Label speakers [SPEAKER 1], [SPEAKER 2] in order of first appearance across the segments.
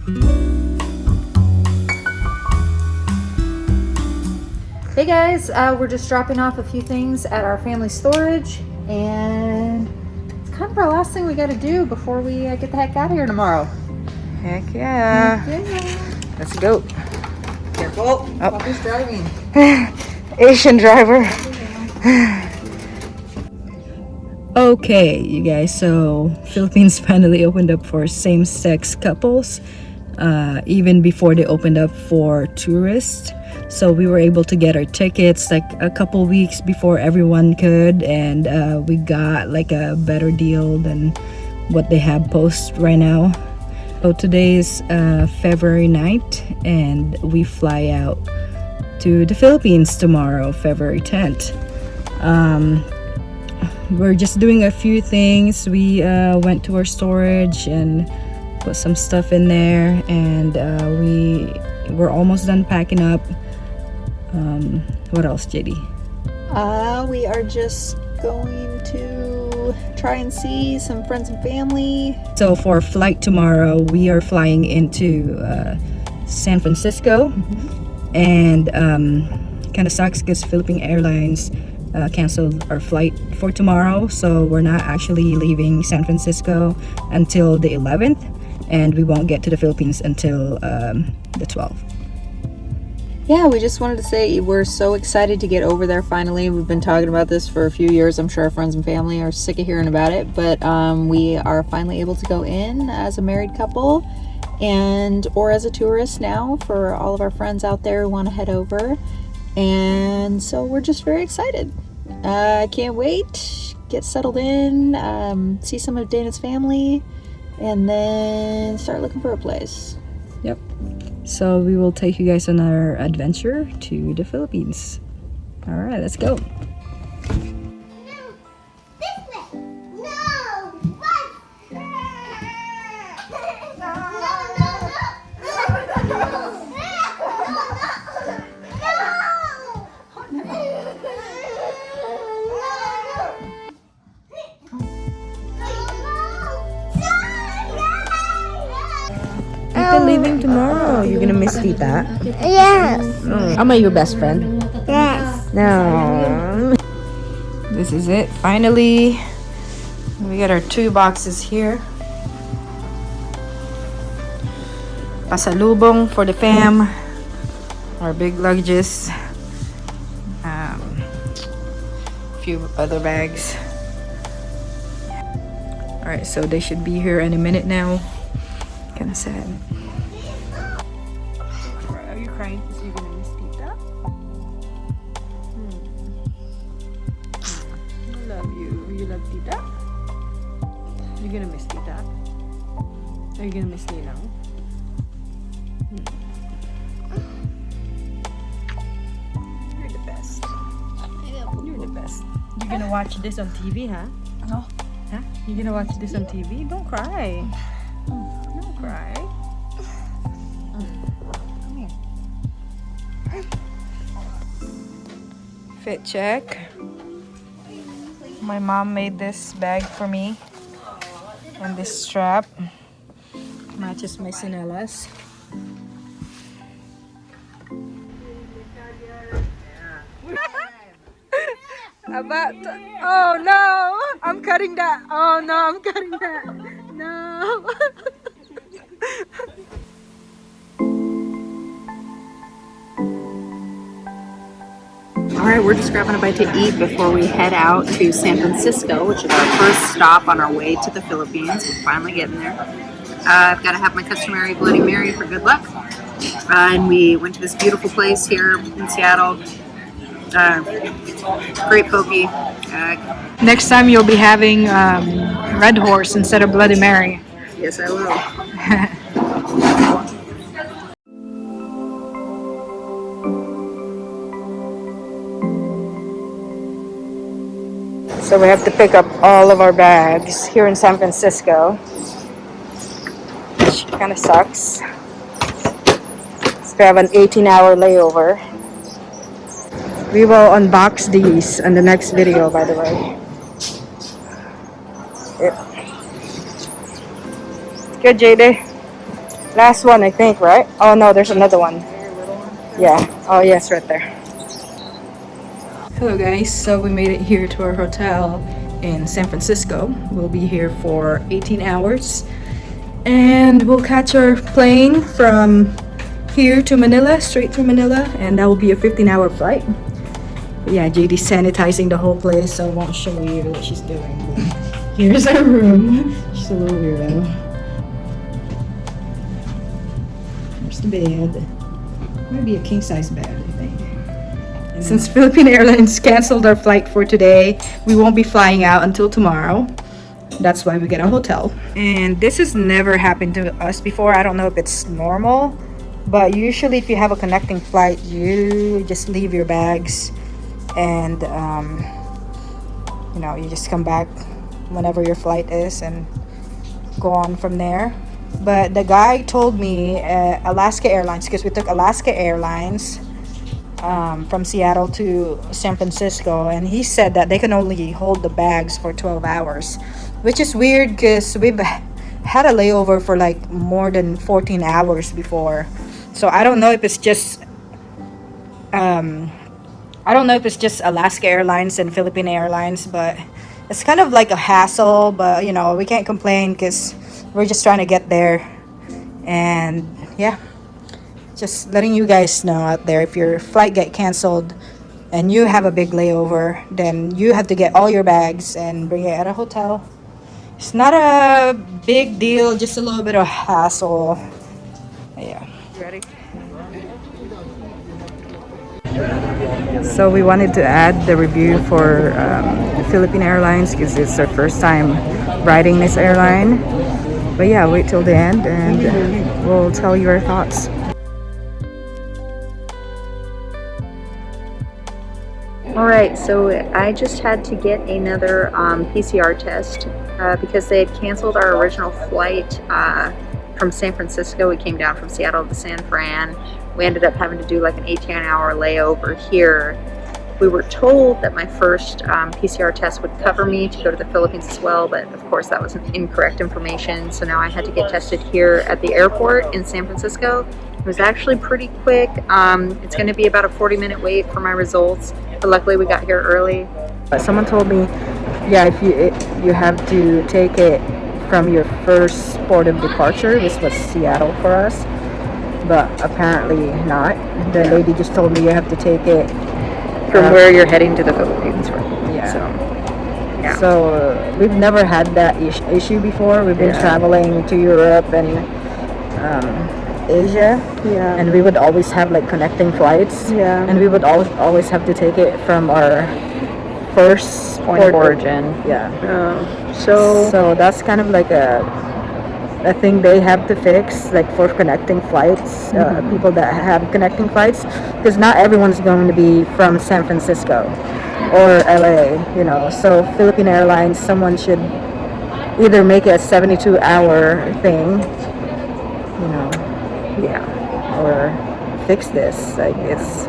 [SPEAKER 1] Hey guys, we're just dropping off a few things at our family storage, and it's kind of our last thing we got to do before we get the heck out of here tomorrow.
[SPEAKER 2] Heck yeah. Let's go.
[SPEAKER 1] Careful. Oh. Who's driving?
[SPEAKER 2] Asian driver. Okay, you guys, so Philippines finally opened up for same-sex couples, even before they opened up for tourists. So we were able to get our tickets like a couple weeks before everyone could, and we got like a better deal than what they have post right now. So today's February 9th, and we fly out to the Philippines tomorrow, February 10th. We're just doing a few things. We went to our storage and put some stuff in there, and we're almost done packing up. What else, JD?
[SPEAKER 1] We are just going to try and see some friends and family.
[SPEAKER 2] So for our flight tomorrow, we are flying into San Francisco, and kind of sucks because Philippine Airlines canceled our flight for tomorrow, so we're not actually leaving San Francisco until the 11th, and we won't get to the Philippines until the 12th.
[SPEAKER 1] Yeah, we just wanted to say we're so excited to get over there finally. We've been talking about this for a few years. I'm sure our friends and family are sick of hearing about it, but we are finally able to go in as a married couple or as a tourist now for all of our friends out there who want to head over. And so we're just very excited. I can't wait. Get settled in, see some of Dana's family, and then start looking for a place.
[SPEAKER 2] Yep. So we will take you guys on our adventure to the Philippines. All right, let's go. Tita leaving tomorrow. You're gonna miss Tita?
[SPEAKER 3] Yes.
[SPEAKER 2] Am I your best friend?
[SPEAKER 3] Yes.
[SPEAKER 2] No. This is it. Finally, we got our 2 boxes here. Pasalubong for the fam. Our big luggages. A few other bags. Alright, so they should be here any minute now. Kinda sad. Are you crying because you're gonna miss Tita? I love you. You love Tita? You're gonna miss Tita? Are you gonna miss Ninang? You're the best. You're the best. You're gonna watch this on TV, huh?
[SPEAKER 1] No.
[SPEAKER 2] Huh? You're gonna watch this on TV? Don't cry. Don't cry. Come here. Fit check. My mom made this bag for me. And this strap matches my sinellas. Oh no! I'm cutting that. Oh no, I'm cutting that. No.
[SPEAKER 1] Alright, we're just grabbing a bite to eat before we head out to San Francisco, which is our first stop on our way to the Philippines. We're finally getting there. I've got to have my customary Bloody Mary for good luck. And we went to this beautiful place here in Seattle. Great pokey.
[SPEAKER 2] Next time you'll be having Red Horse instead of Bloody Mary.
[SPEAKER 1] Yes, I will.
[SPEAKER 2] So we have to pick up all of our bags here in San Francisco, which kind of sucks. So we have an 18-hour layover. We will unbox these in the next video, by the way. Good, JD. Last one, I think, right? Oh no, there's another one. Yeah. Oh yes, right there. Hello guys, so we made it here to our hotel in San Francisco. We'll be here for 18 hours and we'll catch our plane from here to Manila, straight to Manila, and that will be a 15-hour flight. But yeah, JD's sanitizing the whole place, so I won't show you what she's doing. But here's our room. She's a little weirdo. Here's the bed. Might be a king-size bed, I think. Since Philippine Airlines canceled our flight for today, we won't be flying out until tomorrow. That's why we get a hotel. And this has never happened to us before. I don't know if it's normal, but usually if you have a connecting flight, you just leave your bags and you just come back whenever your flight is and go on from there. But the guy told me Alaska Airlines, because we took Alaska Airlines from Seattle to San Francisco, and he said that they can only hold the bags for 12 hours, which is weird because we've had a layover for like more than 14 hours before. So I don't know if it's just Alaska Airlines and Philippine Airlines, but it's kind of like a hassle. But we can't complain because we're just trying to get there. And yeah, just letting you guys know out there, if your flight get canceled and you have a big layover, then you have to get all your bags and bring it at a hotel. It's not a big deal, just a little bit of hassle. Yeah. Ready? So we wanted to add the review for Philippine Airlines because it's our first time riding this airline. But yeah, wait till the end and we'll tell you our thoughts.
[SPEAKER 1] All right, so I just had to get another PCR test because they had canceled our original flight from San Francisco. We came down from Seattle to San Fran. We ended up having to do like an 18-hour layover here. We were told that my first PCR test would cover me to go to the Philippines as well, but of course that was incorrect information. So now I had to get tested here at the airport in San Francisco. It was actually pretty quick. It's going to be about a 40-minute wait for my results, but luckily we got here early.
[SPEAKER 2] Someone told me, yeah, if you have to take it from your first port of departure. This was Seattle for us, but apparently not. The lady just told me you have to take it
[SPEAKER 1] From where you're heading to the Philippines.
[SPEAKER 2] Yeah.
[SPEAKER 1] So, yeah.
[SPEAKER 2] So we've never had that issue before. We've been traveling to Europe and Asia, and we would always have like connecting flights, and we would always have to take it from our first
[SPEAKER 1] Point of origin.
[SPEAKER 2] So that's kind of like a thing they have to fix, like for connecting flights, people that have connecting flights, because not everyone's going to be from San Francisco or LA, so Philippine Airlines, someone should either make it a 72-hour thing, or fix this. Like it's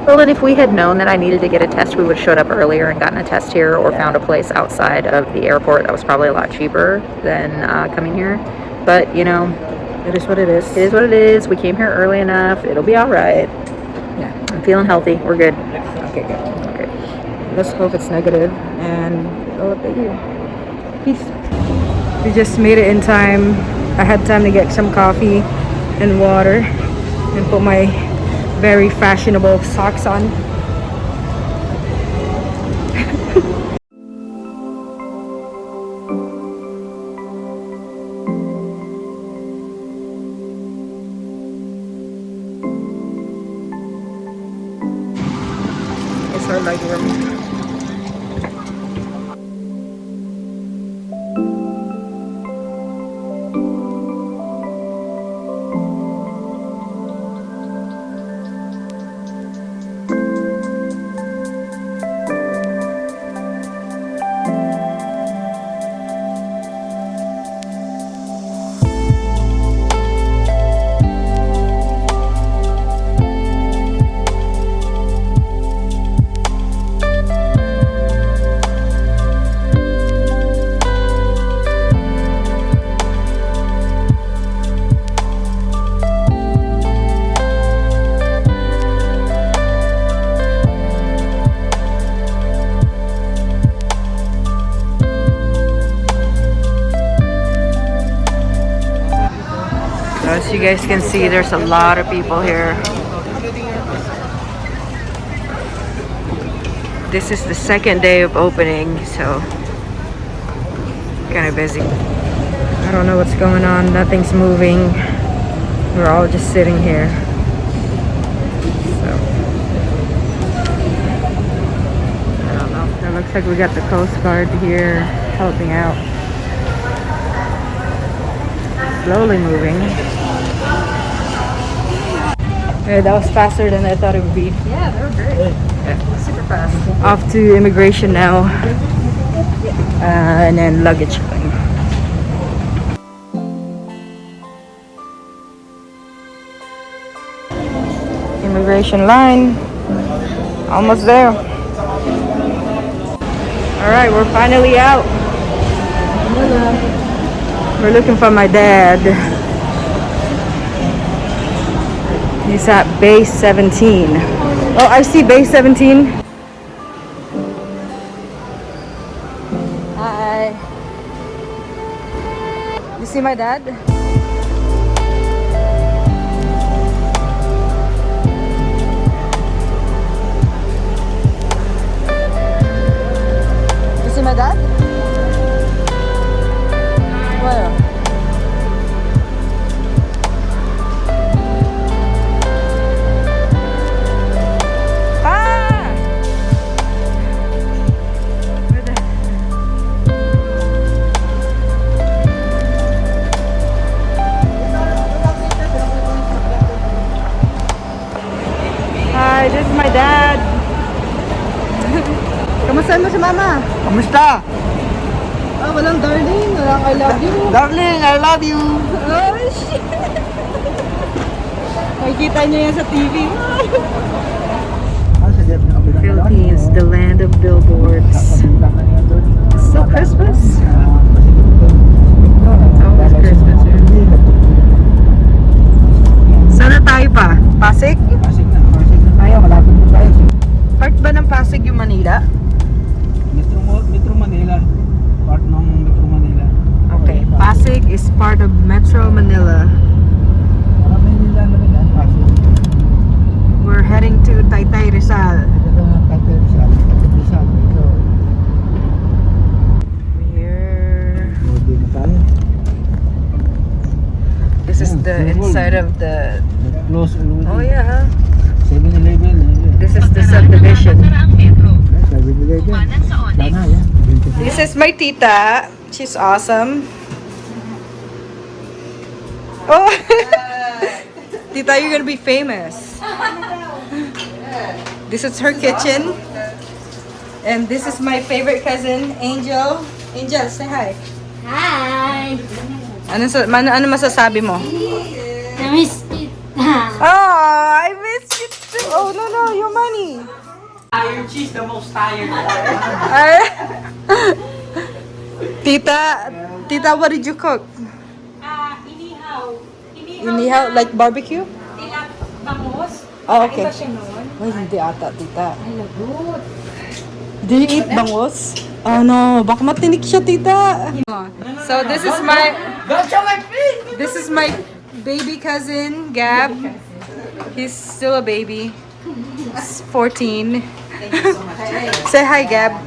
[SPEAKER 1] Well, and if we had known that I needed to get a test, we would have showed up earlier and gotten a test here, or found a place outside of the airport that was probably a lot cheaper than coming here. But
[SPEAKER 2] it is what it is.
[SPEAKER 1] it is what it is. We came here early enough. It'll be all right.
[SPEAKER 2] Yeah.
[SPEAKER 1] I'm feeling healthy. We're good.
[SPEAKER 2] Okay, good.
[SPEAKER 1] Okay.
[SPEAKER 2] Let's hope it's negative, and I'll update you. Peace. We just made it in time. I had time to get some coffee and water and put my very fashionable socks on. It's our leg room. As you guys can see, there's a lot of people here. This is the second day of opening, so kind of busy. I don't know what's going on. Nothing's moving. We're all just sitting here. So I don't know. It looks like we got the Coast Guard here helping out. Slowly moving. Yeah, that was faster than I thought it would be.
[SPEAKER 1] Yeah, they were great.
[SPEAKER 2] Yeah.
[SPEAKER 1] Super fast.
[SPEAKER 2] Off to immigration now. And then luggage claim. Immigration line. Almost there. Alright, we're finally out. We're looking for my dad. He's at base 17. Oh, I see base 17. Hi. You see my dad? You see my dad? Where? Hi, this is my dad. Kamusta mo si mama?
[SPEAKER 3] Kamusta?
[SPEAKER 2] Ah, walang darling, walang I love you.
[SPEAKER 3] Darling, I love you.
[SPEAKER 2] Oh, shit. Makikita niyo yan sa TV. Philippines, the land of billboards. It's still Christmas? Always Christmas here. Sana tayo pa? Pasig?
[SPEAKER 3] Pasig na tayo. Malapit na tayo.
[SPEAKER 2] Part ba ng Pasig yung Manila?
[SPEAKER 3] Metro Manila. Part ng Metro Manila.
[SPEAKER 2] Okay, Pasig is part of Metro Manila.
[SPEAKER 3] Parang Manila na rin yan, Pasig.
[SPEAKER 2] We're heading to Taytay Rizal.
[SPEAKER 3] Ito na Taytay Rizal. Rizal. Ito.
[SPEAKER 2] Here.
[SPEAKER 3] Hindi na tayo.
[SPEAKER 2] This is the inside of the...
[SPEAKER 3] Close already.
[SPEAKER 2] Oh yeah.
[SPEAKER 3] 7-Eleven.
[SPEAKER 2] This is the subdivision.
[SPEAKER 3] Sana, yeah.
[SPEAKER 2] This is my tita. She's awesome. Oh, tita, you're gonna be famous. This is her kitchen, and this is my favorite cousin, Angel. Angel, say hi.
[SPEAKER 4] Hi!
[SPEAKER 2] Ano masasabi mo?
[SPEAKER 4] Namiss kita!
[SPEAKER 2] Oh, I missed you too. Oh no, your money.
[SPEAKER 3] Tired, she's the most tired.
[SPEAKER 2] Tita, what did you cook?
[SPEAKER 4] Inihaw.
[SPEAKER 2] Inihaw, like barbecue?
[SPEAKER 4] Tilap bangus.
[SPEAKER 2] Oh, okay.
[SPEAKER 4] Iba siya noon.
[SPEAKER 2] Ay, hindi ata, tita.
[SPEAKER 4] Ay, lagot.
[SPEAKER 2] Do you eat bangus? Oh no, baka matinik siya, tita. So this is my baby cousin, Gab. He's still a baby. He's 14. Say hi, Gab.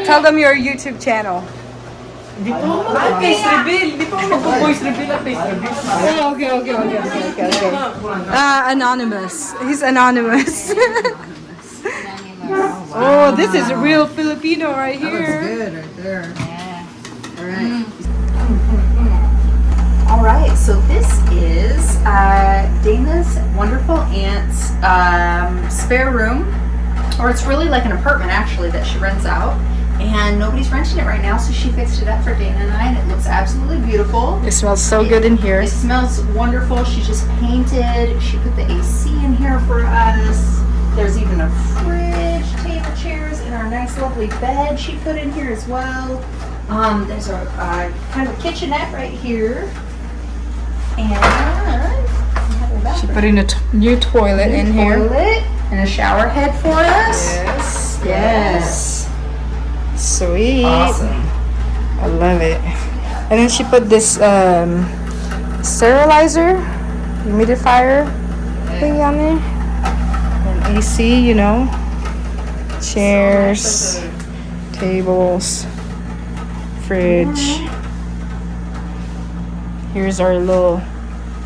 [SPEAKER 2] Tell them your YouTube channel.
[SPEAKER 3] Face reveal. Di pa mag-voice reveal at face reveal.
[SPEAKER 2] Oh, okay. Anonymous. He's anonymous. Oh, this is a real Filipino right here.
[SPEAKER 1] Good, right there. Yeah. All right, so this is Dana's wonderful aunt's spare room, or it's really like an apartment actually that she rents out, and nobody's renting it right now, so she fixed it up for Dana and I, and it looks absolutely beautiful.
[SPEAKER 2] It smells so good in here.
[SPEAKER 1] It smells wonderful. She just painted. She put the AC in here for us. There's even a fridge, table, chairs, and our nice lovely bed she put in here as well. There's a kind of a kitchenette right here. And
[SPEAKER 2] She put in a new toilet in here.
[SPEAKER 1] toilet and a shower head for us.
[SPEAKER 2] Yes. Sweet.
[SPEAKER 1] Awesome.
[SPEAKER 2] I love it. And then she put this sterilizer, humidifier thing on there, and AC, you know, chairs, tables, fridge. Here's our little,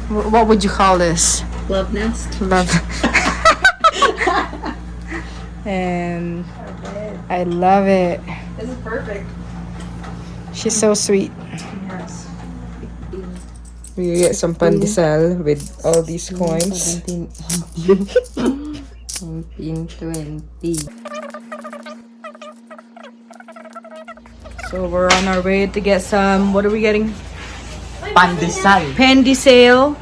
[SPEAKER 2] what would you call this?
[SPEAKER 1] Love nest.
[SPEAKER 2] Love. And I love it.
[SPEAKER 1] This is perfect.
[SPEAKER 2] She's so sweet.
[SPEAKER 1] Yes.
[SPEAKER 2] We get some pandesal with all these coins.
[SPEAKER 1] 1920.
[SPEAKER 2] So we're on our way to get some, what are we getting?
[SPEAKER 3] Pandesal.
[SPEAKER 2] Pandesal.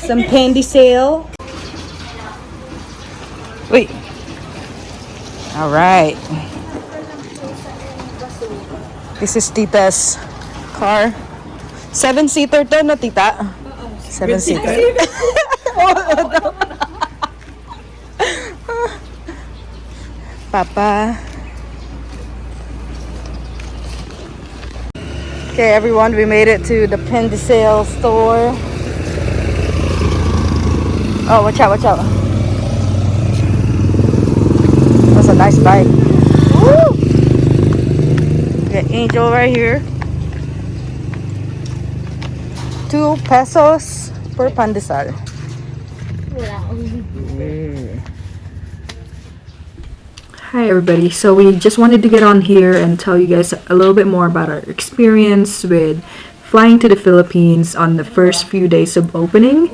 [SPEAKER 2] Some pandesal. Wait. All right. This is Tita's car. 7-seater to, no, Tita? 7-seater. Papa. Okay, everyone, we made it to the Pendesale store. Oh, watch out, watch out. That's a nice bike. Woo! Got Angel right here. 2 pesos per pandesal. Hi everybody, so we just wanted to get on here and tell you guys a little bit more about our experience with flying to the Philippines on the first few days of opening,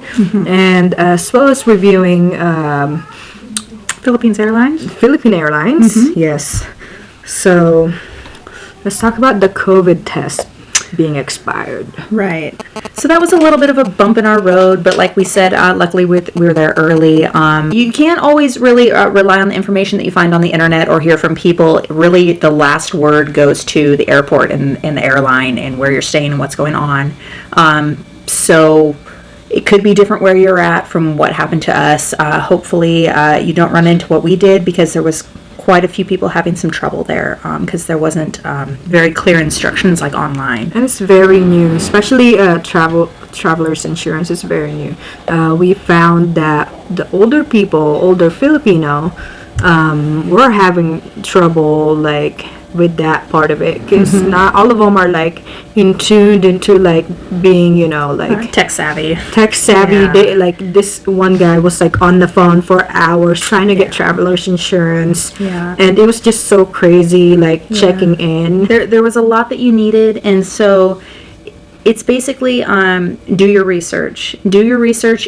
[SPEAKER 2] and as well as reviewing
[SPEAKER 1] Philippine Airlines.
[SPEAKER 2] Philippine Airlines. Yes. So let's talk about the COVID test being expired.
[SPEAKER 1] Right. So that was a little bit of a bump in our road, but like we said, luckily we were there early. You can't always really rely on the information that you find on the internet or hear from people. Really, the last word goes to the airport and the airline and where you're staying and what's going on. So it could be different where you're at from what happened to us. Hopefully you don't run into what we did, because there was quite a few people having some trouble there because there wasn't very clear instructions like online.
[SPEAKER 2] And it's very new, especially travelers insurance is very new. We found that the older people, older Filipino, were having trouble like with that part of it, because not all of them are like tuned into like being, you know, like
[SPEAKER 1] Tech savvy.
[SPEAKER 2] Yeah. They, like, this one guy was like on the phone for hours trying to get travelers insurance.
[SPEAKER 1] Yeah.
[SPEAKER 2] And it was just so crazy, like checking in.
[SPEAKER 1] There was a lot that you needed, and so it's basically do your research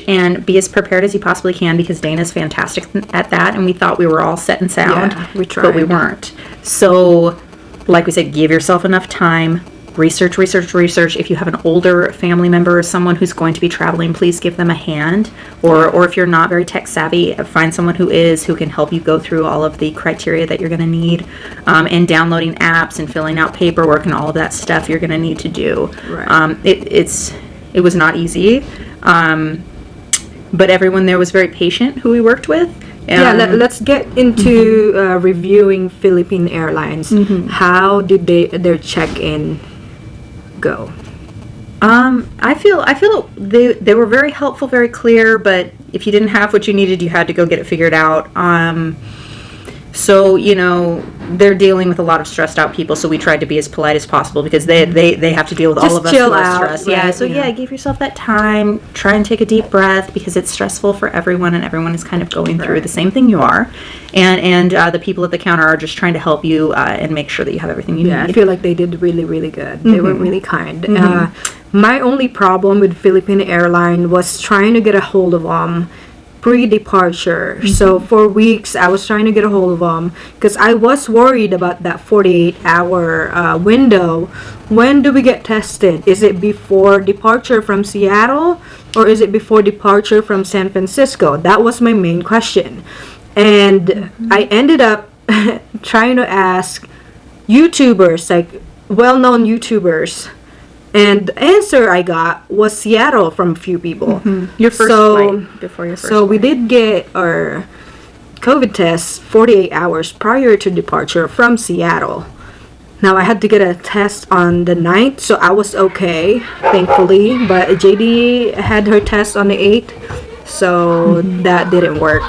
[SPEAKER 1] and be as prepared as you possibly can, because Dana's fantastic at that, and we thought we were all set and sound.
[SPEAKER 2] Yeah, we tried.
[SPEAKER 1] But we weren't. So like we said, give yourself enough time. Research. If you have an older family member or someone who's going to be traveling, please give them a hand. Or if you're not very tech savvy, find someone who can help you go through all of the criteria that you're going to need, and downloading apps and filling out paperwork and all of that stuff you're going to need to do.
[SPEAKER 2] Right.
[SPEAKER 1] It was not easy, but everyone there was very patient who we worked with.
[SPEAKER 2] Yeah, let's get into reviewing Philippine Airlines. How did their check-in go?
[SPEAKER 1] I feel they were very helpful, very clear, but if you didn't have what you needed, you had to go get it figured out. So, you know, they're dealing with a lot of stressed out people, so we tried to be as polite as possible, because they have to deal with
[SPEAKER 2] Just
[SPEAKER 1] all of us
[SPEAKER 2] chill
[SPEAKER 1] who are
[SPEAKER 2] out,
[SPEAKER 1] stressed.
[SPEAKER 2] right?
[SPEAKER 1] Yeah, so give yourself that time. Try and take a deep breath, because it's stressful for everyone, and everyone is kind of going through the same thing you are. And the people at the counter are just trying to help you and make sure that you have everything you need.
[SPEAKER 2] I feel like they did really, really good. They were really kind. My only problem with Philippine Airlines was trying to get a hold of them pre-departure. So for weeks I was trying to get a hold of them, because I was worried about that 48-hour window. When do we get tested? Is it before departure from Seattle, or is it before departure from San Francisco? That was my main question. And I ended up trying to ask YouTubers, like well-known YouTubers, and the answer I got was Seattle from a few people.
[SPEAKER 1] Your first flight, before your first
[SPEAKER 2] So we
[SPEAKER 1] flight.
[SPEAKER 2] did get our COVID test 48 hours prior to departure from Seattle. Now I had to get a test on the 9th, so I was okay, thankfully. But JD had her test on the 8th, so that didn't work.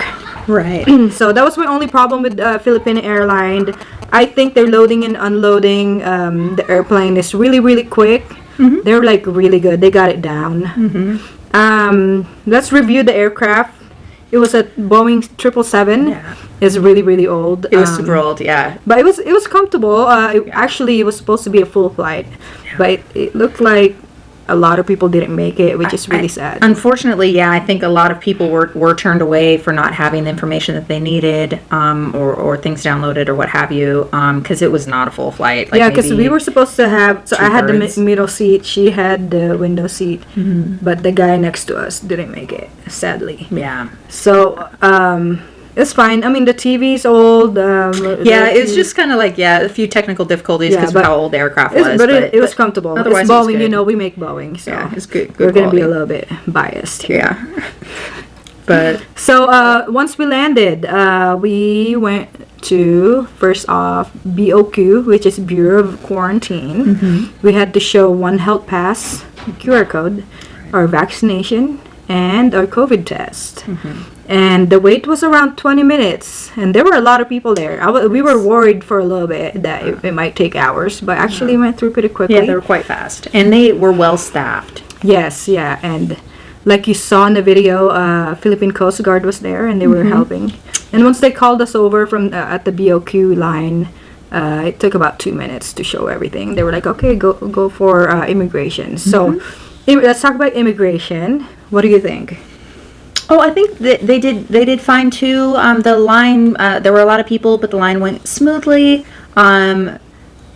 [SPEAKER 1] Right.
[SPEAKER 2] So that was my only problem with Philippine Airlines. I think they're loading and unloading the airplane is really, really quick. They're like really good. They got it down. Let's review the aircraft. It was a Boeing 777.
[SPEAKER 1] Yeah.
[SPEAKER 2] It's really, really old.
[SPEAKER 1] It was super old, yeah.
[SPEAKER 2] But it was comfortable. Actually, it was supposed to be a full flight, but it looked like a lot of people didn't make it, which is really sad.
[SPEAKER 1] Unfortunately, yeah, I think a lot of people were turned away for not having the information that they needed, or things downloaded or what have you, because it was not a full flight. Like
[SPEAKER 2] Yeah, because we
[SPEAKER 1] maybe
[SPEAKER 2] were supposed to have. So I had the
[SPEAKER 1] two-thirds.
[SPEAKER 2] middle seat. She had the window seat, but the guy next to us didn't make it, sadly.
[SPEAKER 1] Yeah.
[SPEAKER 2] So it's fine. I mean, the TV's old.
[SPEAKER 1] Yeah, it's just kind of like, a few technical difficulties
[SPEAKER 2] Yeah,
[SPEAKER 1] because of
[SPEAKER 2] but
[SPEAKER 1] how old the aircraft was.
[SPEAKER 2] But it was comfortable.
[SPEAKER 1] Otherwise,
[SPEAKER 2] It's
[SPEAKER 1] it was
[SPEAKER 2] Boeing,
[SPEAKER 1] good.
[SPEAKER 2] you know, we make Boeing, so
[SPEAKER 1] Yeah, it's good
[SPEAKER 2] we're gonna be a
[SPEAKER 1] quality.
[SPEAKER 2] little bit biased here.
[SPEAKER 1] Yeah. But
[SPEAKER 2] So once we landed, we went to first off BOQ, which is Bureau of Quarantine. We had to show one health pass, QR code, our vaccination, and our COVID test. And the wait was around 20 minutes, and there were a lot of people there. We were worried for a little bit that it might take hours, but actually went through pretty quickly.
[SPEAKER 1] yeah, they were quite fast, and they were well staffed.
[SPEAKER 2] Yes, yeah, and like you saw in the video, Philippine Coast Guard was there, and they were helping. And once they called us over from at the BOQ line, it took about 2 minutes to show everything. They were like, "Okay, go for immigration." So let's talk about immigration. What do you think?
[SPEAKER 1] Oh, I think that they did fine too. The line, there were a lot of people, but the line went smoothly.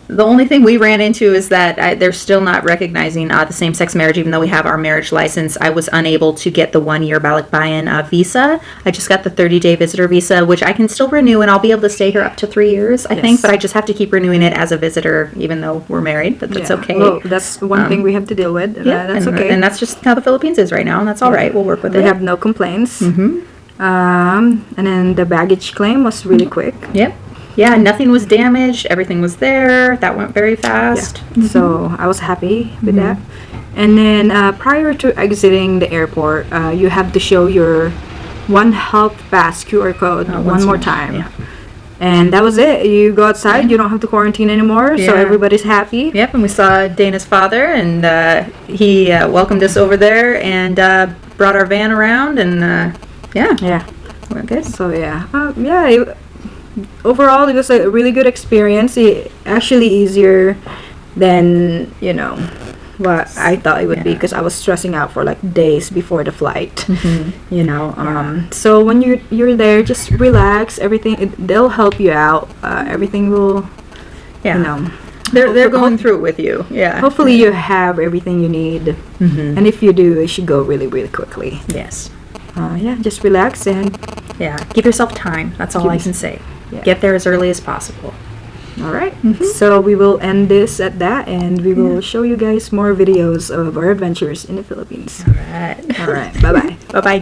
[SPEAKER 1] The only thing we ran into is that they're still not recognizing the same-sex marriage, even though we have our marriage license. I was unable to get the 1-year Balikbayan visa. I just got the 30-day visitor visa, which I can still renew, and I'll be able to stay here up to 3 years, I think.
[SPEAKER 2] Yes.
[SPEAKER 1] But I just have to keep renewing it as a visitor, even though we're married. But that's
[SPEAKER 2] Yeah.
[SPEAKER 1] okay.
[SPEAKER 2] Well, that's one thing we have to deal with. And, that's
[SPEAKER 1] and,
[SPEAKER 2] okay.
[SPEAKER 1] and that's just how the Philippines is right now, and that's all right. We'll work with
[SPEAKER 2] we
[SPEAKER 1] it.
[SPEAKER 2] have no complaints. And then the baggage claim was really quick.
[SPEAKER 1] Yep. Yeah, nothing was damaged. Everything was there. That went very fast.
[SPEAKER 2] So I was happy with that. And then prior to exiting the airport, you have to show your one health pass QR code one
[SPEAKER 1] once
[SPEAKER 2] more
[SPEAKER 1] more,
[SPEAKER 2] time.
[SPEAKER 1] yeah.
[SPEAKER 2] And that was it. You go outside, you don't have to quarantine anymore, so
[SPEAKER 1] Yeah.
[SPEAKER 2] everybody's happy.
[SPEAKER 1] Yep, and we saw Dana's father, and he welcomed us over there and brought our van around, and yeah,
[SPEAKER 2] Yeah.
[SPEAKER 1] went good.
[SPEAKER 2] So yeah, overall it was a really good experience. Actually easier than what I thought it would be, because I was stressing out for like days before the flight. So when you're there, just relax. Everything they'll help you out. Everything will,
[SPEAKER 1] Yeah, they're
[SPEAKER 2] hopefully-
[SPEAKER 1] going through it with you. Yeah,
[SPEAKER 2] hopefully you have everything you need. And if you do, it should go really, really quickly.
[SPEAKER 1] yes,
[SPEAKER 2] Yeah, just relax and
[SPEAKER 1] yeah. Give yourself time. That's all
[SPEAKER 2] Give
[SPEAKER 1] I
[SPEAKER 2] us-
[SPEAKER 1] can say.
[SPEAKER 2] yeah.
[SPEAKER 1] Get there as early as possible.
[SPEAKER 2] all right. So we will end this at that, and we will show you guys more videos of our adventures in the Philippines.
[SPEAKER 1] All right.
[SPEAKER 2] All right. Bye bye.
[SPEAKER 1] Bye bye.